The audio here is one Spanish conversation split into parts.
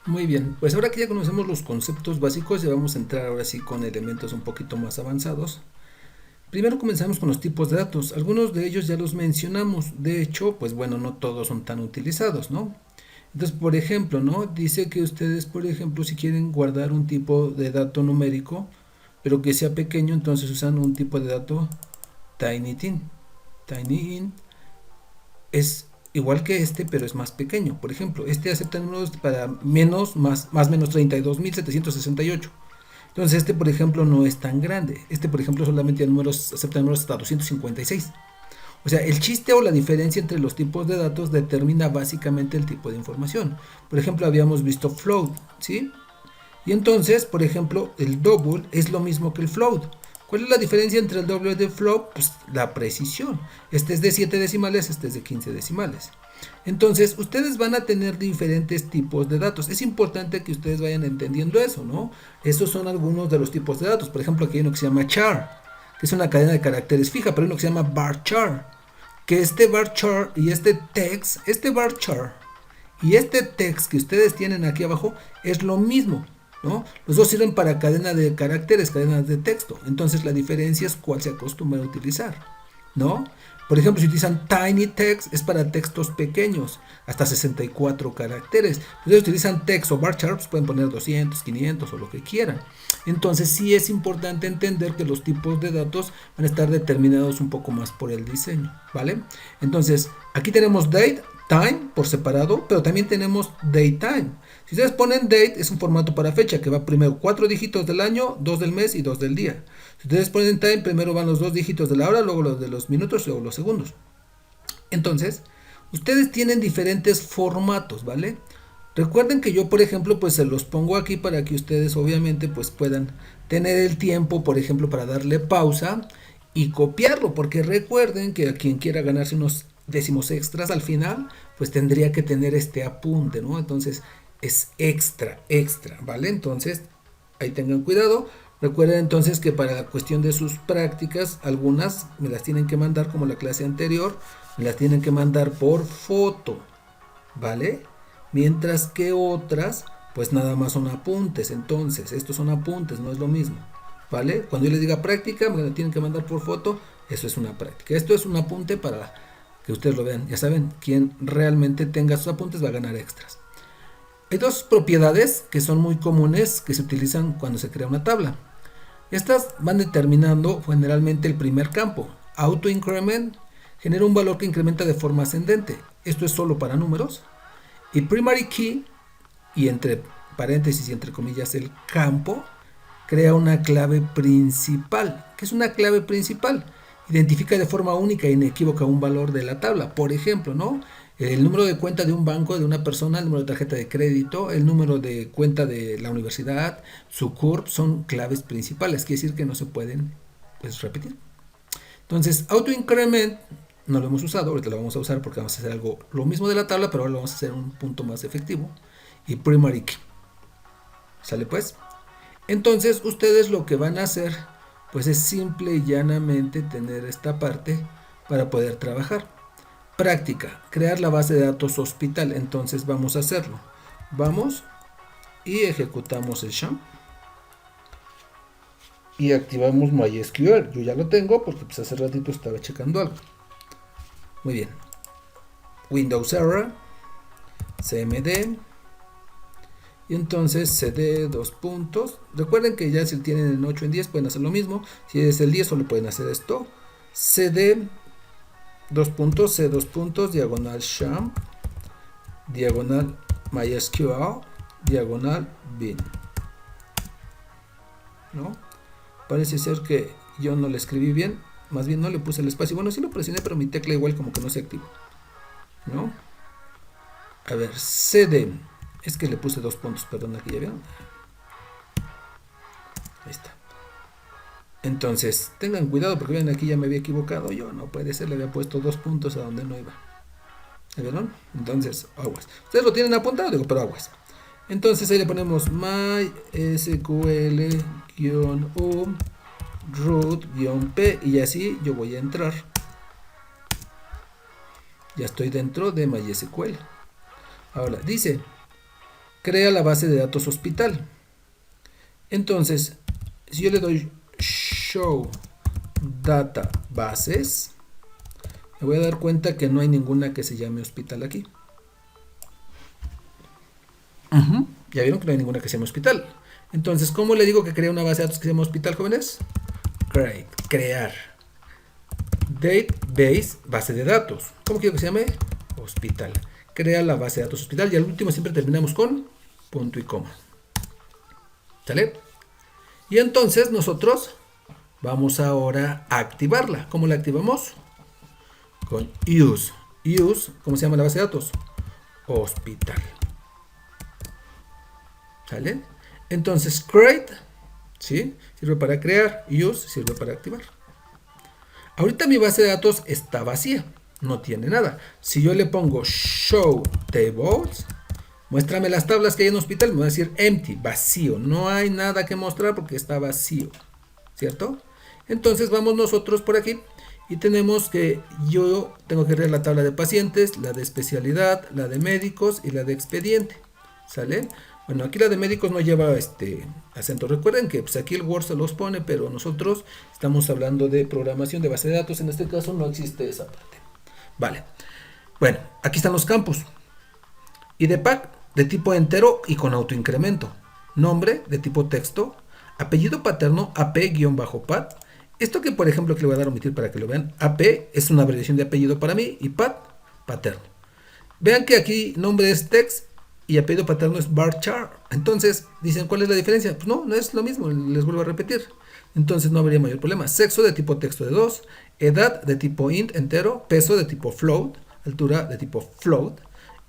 Muy bien, pues ahora que ya conocemos los conceptos básicos, ya vamos a entrar ahora sí con elementos un poquito más avanzados. Primero comenzamos con los tipos de datos. Algunos de ellos ya los mencionamos. De hecho, pues bueno, no todos son tan utilizados, ¿no? Entonces, por ejemplo, ¿no? Dice que ustedes, por ejemplo, si quieren guardar un tipo de dato numérico, pero que sea pequeño, entonces usan un tipo de dato TinyInt. TinyInt es igual que este, pero es más pequeño. Por ejemplo, este acepta números para menos, más menos 32.768. Entonces este, por ejemplo, no es tan grande. Este, por ejemplo, solamente acepta números hasta 256. O sea, el chiste o la diferencia entre los tipos de datos determina básicamente el tipo de información. Por ejemplo, habíamos visto float, ¿sí? Y entonces, por ejemplo, el double es lo mismo que el float. ¿Cuál es la diferencia entre el doble y el float? Pues la precisión. Este es de 7 decimales, este es de 15 decimales. Entonces, ustedes van a tener diferentes tipos de datos. Es importante que ustedes vayan entendiendo eso, ¿no? Esos son algunos de los tipos de datos. Por ejemplo, aquí hay uno que se llama char, que es una cadena de caracteres fija, pero hay uno que se llama bar char, que este bar char y este bar char y este text que ustedes tienen aquí abajo es lo mismo, ¿no? Los dos sirven para cadena de caracteres, cadenas de texto. Entonces la diferencia es cuál se acostumbra a utilizar, ¿no? Por ejemplo, si utilizan tiny text es para textos pequeños, hasta 64 caracteres. Si ustedes utilizan text o bar charts, pueden poner 200, 500 o lo que quieran. Entonces sí es importante entender que los tipos de datos van a estar determinados un poco más por el diseño, ¿vale? Entonces, aquí tenemos date, time por separado, pero también tenemos datetime. Si ustedes ponen date, es un formato para fecha que va primero 4 dígitos del año, 2 del mes y 2 del día. Si ustedes ponen time, primero van los 2 dígitos de la hora, luego los de los minutos, luego los segundos. Entonces, ustedes tienen diferentes formatos, ¿vale? Recuerden que yo, por ejemplo, pues se los pongo aquí para que ustedes obviamente pues puedan tener el tiempo, por ejemplo, para darle pausa y copiarlo, porque recuerden que a quien quiera ganarse unos décimos extras al final, pues tendría que tener este apunte, ¿no? Entonces es extra, ¿vale? Entonces ahí tengan cuidado. Recuerden entonces que para la cuestión de sus prácticas, algunas me las tienen que mandar como la clase anterior, me las tienen que mandar por foto, ¿vale? Mientras que otras, pues nada más son apuntes. Entonces, estos son apuntes, no es lo mismo, ¿vale? Cuando yo les diga práctica, me lo tienen que mandar por foto, eso es una práctica. Esto es un apunte para que ustedes lo vean. Ya saben, quien realmente tenga sus apuntes va a ganar extras. Hay dos propiedades que son muy comunes que se utilizan cuando se crea una tabla. Estas van determinando generalmente el primer campo. Auto increment genera un valor que incrementa de forma ascendente. Esto es solo para números. Y primary key, y entre paréntesis y entre comillas el campo, crea una clave principal. ¿Qué es una clave principal? Identifica de forma única e inequívoca un valor de la tabla. Por ejemplo, ¿no? El número de cuenta de un banco, de una persona, el número de tarjeta de crédito, el número de cuenta de la universidad, su CURP, son claves principales. Quiere decir que no se pueden, pues, repetir. Entonces, auto increment no lo hemos usado, ahorita lo vamos a usar porque vamos a hacer algo, lo mismo de la tabla, pero ahora lo vamos a hacer un punto más efectivo. Y primary key. ¿Sale pues? Entonces, ustedes lo que van a hacer, pues es simple y llanamente tener esta parte para poder trabajar. Práctica, crear la base de datos hospital. Entonces vamos a hacerlo. Vamos y ejecutamos el sham y activamos MySQL. Yo ya lo tengo porque pues hace ratito estaba checando algo. Muy bien. Windows Error, cmd, y entonces cd dos puntos. Recuerden que ya si tienen el 8 en 10 pueden hacer lo mismo. Si es el 10 solo pueden hacer esto. cd dos puntos, c dos puntos, diagonal sham, diagonal mysql, diagonal bin, ¿no? Parece ser que yo no le escribí bien, más bien no le puse el espacio. Bueno, sí lo presioné, pero mi tecla igual como que no se activó, ¿no? A ver, cd, es que le puse dos puntos, perdón, aquí ya vieron. Ahí está. Entonces, tengan cuidado porque ven, aquí ya me había equivocado. Yo no puede ser, le había puesto dos puntos a donde no iba. ¿Vieron? Entonces, aguas. Ustedes lo tienen apuntado, digo, pero aguas. Entonces ahí le ponemos mysql-u root-p y así yo voy a entrar. Ya estoy dentro de MySQL. Ahora, dice crea la base de datos hospital. Entonces, si yo le doy show databases, me voy a dar cuenta que no hay ninguna que se llame hospital aquí. Ya vieron que no hay ninguna que se llame hospital. Entonces, ¿cómo le digo que crea una base de datos que se llama hospital, jóvenes? Crear. Database, base de datos. ¿Cómo quiero que se llame? Hospital. Crea la base de datos hospital. Y al último siempre terminamos con punto y coma. ¿Sale? Y entonces nosotros vamos ahora a activarla. ¿Cómo la activamos? Con use. Use, ¿cómo se llama la base de datos? Hospital. ¿Sale? Entonces create, ¿sí? Sirve para crear. Use sirve para activar. Ahorita mi base de datos está vacía. No tiene nada. Si yo le pongo show tables, muéstrame las tablas que hay en hospital, me va a decir empty, vacío. No hay nada que mostrar porque está vacío. ¿Cierto? Entonces vamos nosotros por aquí y tenemos que yo tengo que crear la tabla de pacientes, la de especialidad, la de médicos y la de expediente. ¿Sale? Bueno, aquí la de médicos no lleva acento. Recuerden que pues, aquí el Word se los pone, pero nosotros estamos hablando de programación de base de datos. En este caso no existe esa parte. Vale. Bueno, aquí están los campos. IDPAC de tipo entero y con autoincremento. Nombre de tipo texto. Apellido paterno AP-PAT. Esto que por ejemplo que le voy a dar a omitir para que lo vean. AP es una abreviación de apellido para mí y PAT, paterno. Vean que aquí nombre es text y apellido paterno es varchar. Entonces, dicen, ¿cuál es la diferencia? Pues no es lo mismo, les vuelvo a repetir. Entonces no habría mayor problema. Sexo de tipo texto de 2, edad de tipo int entero, peso de tipo float, altura de tipo float,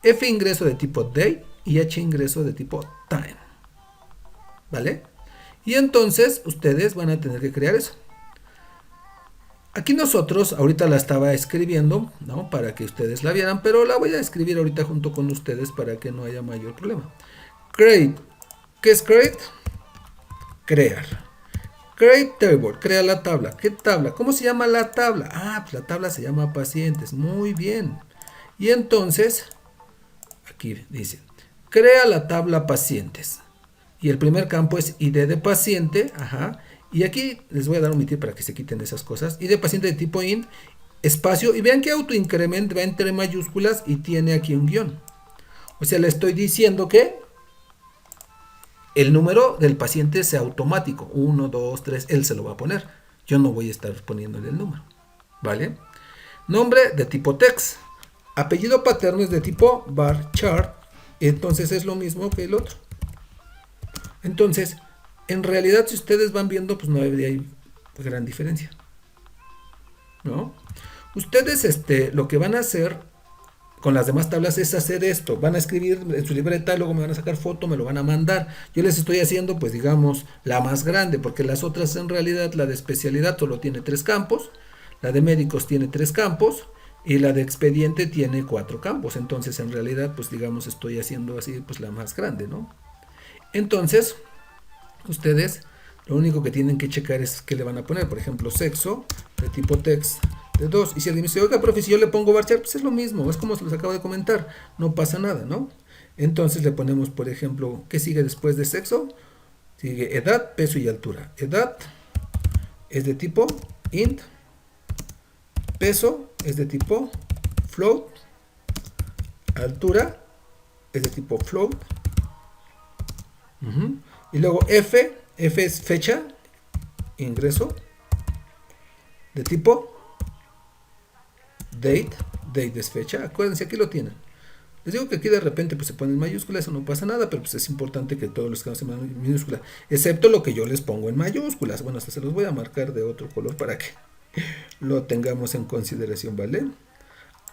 F ingreso de tipo date y H ingreso de tipo time. ¿Vale? Y entonces ustedes van a tener que crear eso. Aquí nosotros, ahorita la estaba escribiendo, ¿no? Para que ustedes la vieran, pero la voy a escribir ahorita junto con ustedes para que no haya mayor problema. Create. ¿Qué es create? Crear. Create table, crea la tabla. ¿Qué tabla? ¿Cómo se llama la tabla? Ah, pues la tabla se llama pacientes. Muy bien. Y entonces, aquí dice, crea la tabla pacientes. Y el primer campo es ID de paciente, ajá. Y aquí les voy a dar un omitir para que se quiten esas cosas. ID de paciente de tipo int, espacio. Y vean que autoincrement va entre mayúsculas y tiene aquí un guión. O sea, le estoy diciendo que el número del paciente sea automático. 1, 2, 3, él se lo va a poner. Yo no voy a estar poniéndole el número. ¿Vale? Nombre de tipo text. Apellido paterno es de tipo varchar. Entonces es lo mismo que el otro. Entonces, en realidad, si ustedes van viendo, pues no habría gran diferencia. ¿No? Ustedes lo que van a hacer con las demás tablas es hacer esto. Van a escribir en su libreta, luego me van a sacar foto, me lo van a mandar. Yo les estoy haciendo, pues digamos, la más grande, porque las otras en realidad, la de especialidad solo tiene 3 campos, la de médicos tiene 3 campos y la de expediente tiene 4 campos. Entonces, en realidad, pues digamos, estoy haciendo así, pues la más grande, ¿no? Entonces, ustedes lo único que tienen que checar es qué le van a poner. Por ejemplo, sexo de tipo text de 2. Y si alguien me dice, oiga, profe, si yo le pongo varchar, pues es lo mismo. Es como se los acabo de comentar. No pasa nada, ¿no? Entonces le ponemos, por ejemplo, ¿qué sigue después de sexo? Sigue edad, peso y altura. Edad es de tipo int. Peso es de tipo float. Altura es de tipo float. Y luego F es fecha, ingreso, de tipo date es fecha. Acuérdense, aquí lo tienen. Les digo que aquí de repente pues se ponen mayúsculas, eso no pasa nada, pero pues es importante que todos los que no se ponen minúsculas, excepto lo que yo les pongo en mayúsculas. Bueno, hasta se los voy a marcar de otro color para que lo tengamos en consideración, ¿vale?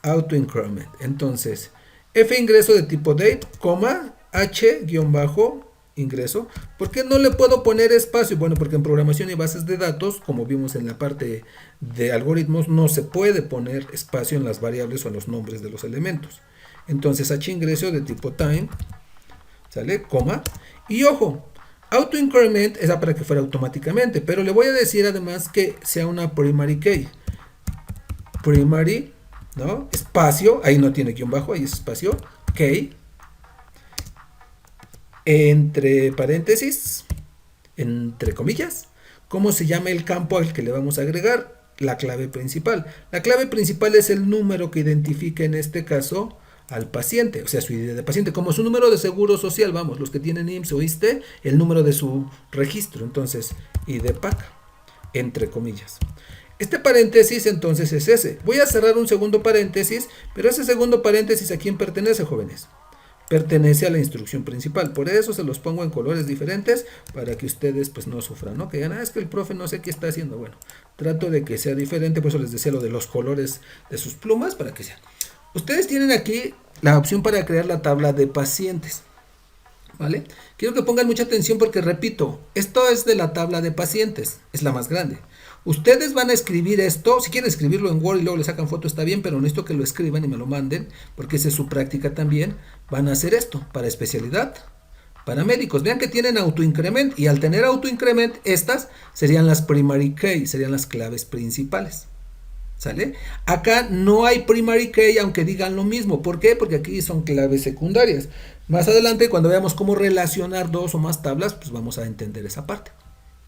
Auto increment. Entonces, F ingreso de tipo date, coma, H guión bajo ingreso. ¿Por qué no le puedo poner espacio? Bueno, porque en programación y bases de datos, como vimos en la parte de algoritmos, no se puede poner espacio en las variables o en los nombres de los elementos. Entonces H ingreso de tipo time, ¿sale? Coma. Y ojo, auto increment es para que fuera automáticamente, pero le voy a decir además que sea una primary key. Primary, ¿no? Espacio, ahí no tiene guión bajo, ahí es espacio, key. entre paréntesis, entre comillas, cómo se llama el campo al que le vamos a agregar la clave principal. La clave principal es el número que identifica en este caso al paciente, o sea, su ID de paciente, como su número de seguro social, vamos, los que tienen IMSS o ISSSTE, el número de su registro, entonces, ID PAC, entre comillas. Este paréntesis entonces es ese. Voy a cerrar un segundo paréntesis, pero ese segundo paréntesis, ¿a quién pertenece, jóvenes? Pertenece a la instrucción principal. Por eso se los pongo en colores diferentes para que ustedes pues no sufran, ¿no? Que digan, es que el profe no sé qué está haciendo. Bueno, trato de que sea diferente, por eso les decía lo de los colores de sus plumas para que sean. Ustedes tienen aquí la opción para crear la tabla de pacientes. ¿Vale? Quiero que pongan mucha atención porque repito, esto es de la tabla de pacientes, es la más grande. Ustedes van a escribir esto, si quieren escribirlo en Word y luego le sacan foto está bien, pero necesito que lo escriban y me lo manden, porque esa es su práctica también. Van a hacer esto para especialidad, para médicos. Vean que tienen autoincrement y al tener autoincrement, estas serían las primary key, serían las claves principales. ¿Sale? Acá no hay primary key aunque digan lo mismo. ¿Por qué? Porque aquí son claves secundarias. Más adelante cuando veamos cómo relacionar dos o más tablas, pues vamos a entender esa parte.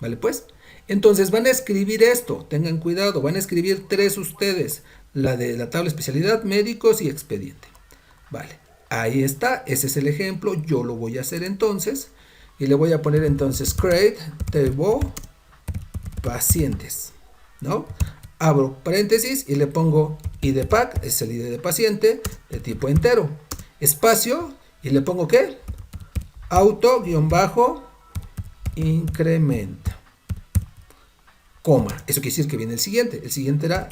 ¿Vale? Pues, entonces van a escribir esto, tengan cuidado, van a escribir tres ustedes, la de la tabla especialidad, médicos y expediente. Vale, ahí está, ese es el ejemplo, yo lo voy a hacer entonces y le voy a poner entonces create table pacientes, ¿no? Abro paréntesis y le pongo ID PAC, es el ID de paciente, de tipo entero. Espacio, y le pongo ¿qué? Auto-incrementa. Coma. Eso quiere decir que viene el siguiente. El siguiente era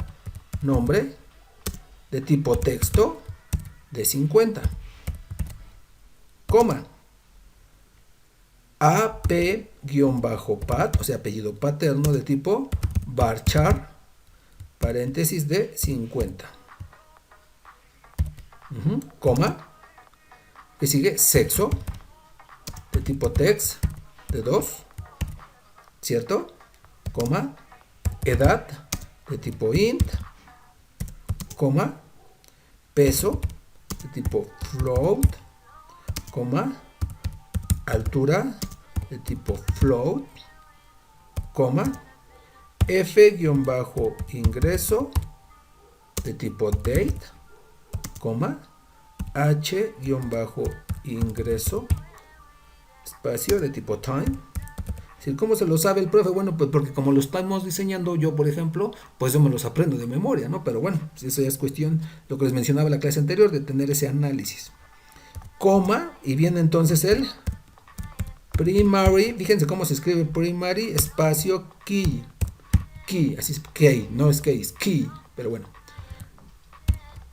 nombre, de tipo texto, de 50. Coma. AP-PAT, o sea, apellido paterno, de tipo varchar, paréntesis de 50. Coma. Que sigue sexo, de tipo text, de 2. ¿Cierto? Coma. Edad, de tipo int. Coma. Peso, de tipo float. Coma. Altura, de tipo float. Coma. F-ingreso, de tipo date. Coma. H-ingreso, espacio, de tipo time. ¿Cómo se lo sabe el profe? Bueno, pues porque como lo estamos diseñando yo, por ejemplo, pues yo me los aprendo de memoria, ¿no? Pero bueno, eso ya es cuestión, lo que les mencionaba en la clase anterior, de tener ese análisis. Coma, y viene entonces el primary, fíjense cómo se escribe primary, espacio, key. Key, así es, key, no es key, es key, pero bueno.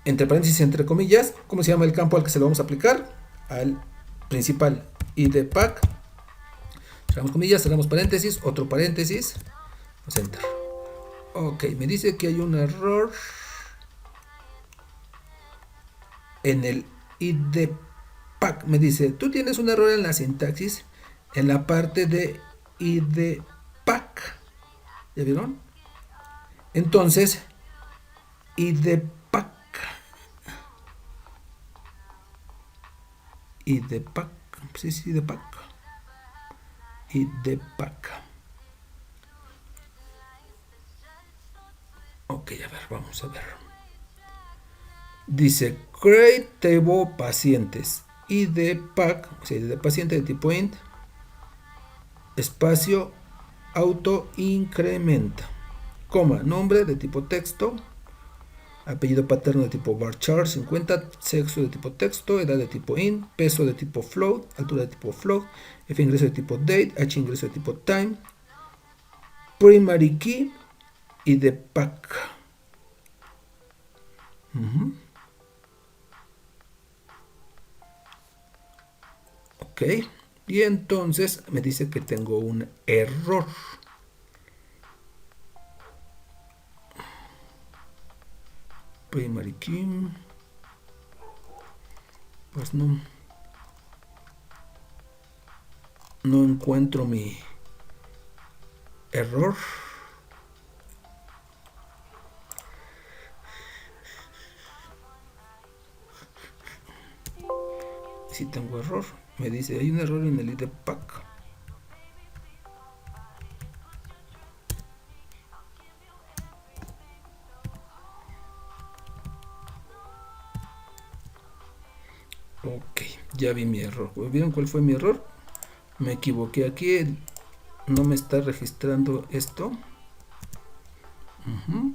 Entre paréntesis, entre comillas, ¿cómo se llama el campo al que se lo vamos a aplicar? Al principal ID PAC. Cerramos comillas, cerramos paréntesis, otro paréntesis, enter. Ok, me dice que hay un error en el ID PAC. Me dice, tú tienes un error en la sintaxis en la parte de ID PAC. ¿Ya vieron? Entonces, ID PAC. ID PAC. Sí, ID PAC. ID PAC. Ok, a ver, vamos a ver. Dice create table pacientes. ID PAC, o sea, ID de paciente de tipo int. Espacio auto incrementa. Coma, nombre de tipo texto. Apellido paterno de tipo varchar 50, sexo de tipo texto, edad de tipo int, peso de tipo float, altura de tipo float, F ingreso de tipo date, H ingreso de tipo time, primary key y de PAC. Ok, y entonces me dice que tengo un error. Primary key. Pues no encuentro mi error. Sí tengo error. Me dice, hay un error en el IDPAC. Ok, ya vi mi error. ¿Vieron cuál fue mi error? Me equivoqué aquí. No me está registrando esto.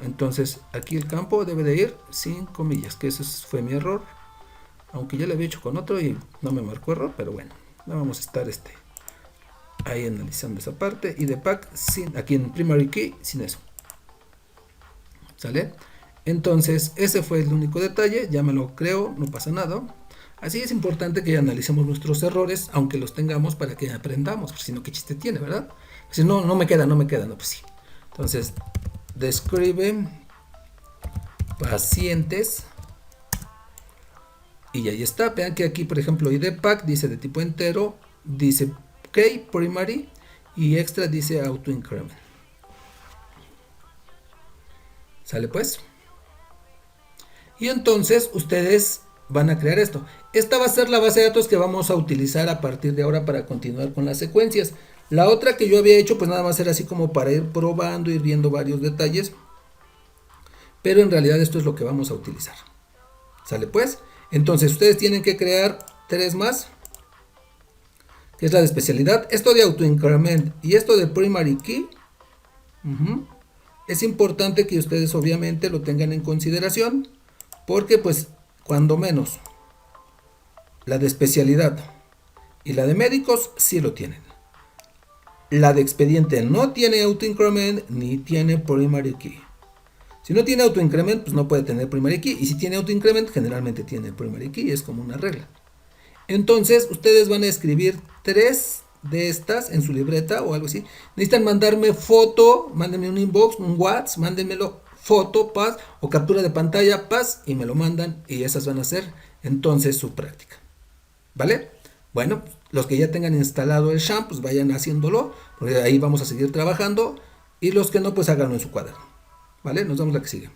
Entonces aquí el campo debe de ir sin comillas, que eso fue mi error. Aunque ya lo había hecho con otro y no me marcó error, pero bueno, no vamos a estar ahí analizando esa parte. Y de pack sin, aquí en primary key sin eso. ¿Sale? Entonces ese fue el único detalle, ya me lo creo, no pasa nada. Así es importante que analicemos nuestros errores, aunque los tengamos, para que aprendamos, porque si no, ¿qué chiste tiene, verdad? Si no, no me queda, no, pues sí. Entonces, describe pacientes y ahí está. Vean que aquí, por ejemplo, IDPAC dice de tipo entero, dice key primary y extra dice auto increment. ¿Sale pues? Y entonces ustedes van a crear esto. Esta va a ser la base de datos que vamos a utilizar a partir de ahora para continuar con las secuencias. La otra que yo había hecho pues nada más era así como para ir probando, ir viendo varios detalles. Pero en realidad esto es lo que vamos a utilizar. ¿Sale pues? Entonces ustedes tienen que crear 3 más. Que es la de especialidad. Esto de autoincrement y esto de primary key. Es importante que ustedes obviamente lo tengan en consideración. Porque pues cuando menos la de especialidad y la de médicos sí lo tienen. La de expediente no tiene autoincrement ni tiene primary key. Si no tiene autoincrement, pues no puede tener primary key. Y si tiene autoincrement, generalmente tiene primary key. Es como una regla. Entonces, ustedes van a escribir 3 de estas en su libreta o algo así. Necesitan mandarme foto, mándenme un inbox, un WhatsApp, mándenmelo foto, paz, o captura de pantalla, paz, y me lo mandan. Y esas van a ser entonces su práctica. ¿Vale? Bueno, los que ya tengan instalado el SHAM, pues vayan haciéndolo, porque ahí vamos a seguir trabajando. Y los que no, pues háganlo en su cuaderno. ¿Vale? Nos vemos la que sigue.